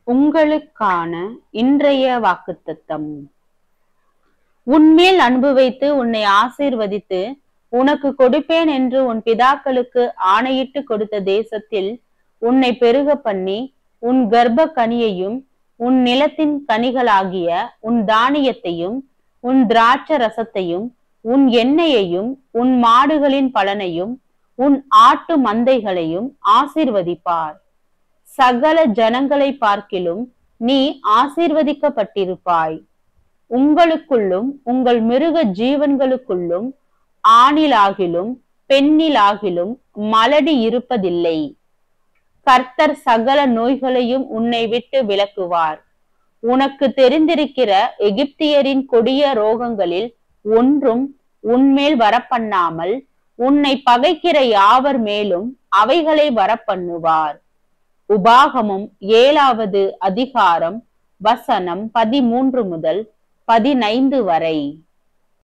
உங்களுக்கான இன்றைய வாக்குத்தத்தம். உன்மேல் அன்பு வைத்து உன்னை ஆசீர்வதித்து உனக்கு கொடுப்பேன் என்று உன் பிதாக்களுக்கு ஆணையிட்டு கொடுத்த தேசத்தில் உன்னை பெருக பண்ணி உன் கர்ப்ப கனியையும் உன் நிலத்தின் கனிகளாகிய உன் தானியத்தையும் உன் திராட்ச ரசத்தையும் உன் எண்ணெயையும் உன் மாடுகளின் பலனையும் உன் ஆட்டு மந்தைகளையும் ஆசீர்வதிப்பார். சகல ஜனங்களை பார்க்கிலும் நீ ஆசீர்வதிக்கப்பட்டிருப்பாய். உங்களுக்குள்ளும் உங்கள் மிருக ஜீவன்களுக்குள்ளும் ஆணிலாகிலும் பெண்ணிலாகிலும் மலடி இருப்பதில்லை. கர்த்தர் சகல நோய்களையும் உன்னை விட்டு விலக்குவார். உனக்கு தெரிந்திருக்கிற எகிப்தியரின் கொடிய ரோகங்களில் ஒன்றும் உன்மேல் வரப்பண்ணாமல் உன்னை பகைக்கிற யாவர் மேலும் அவைகளை வரப்பண்ணுவார். உபாகமம் 7வது அதிகாரம் வசனம் 13 முதல் 15 வரை.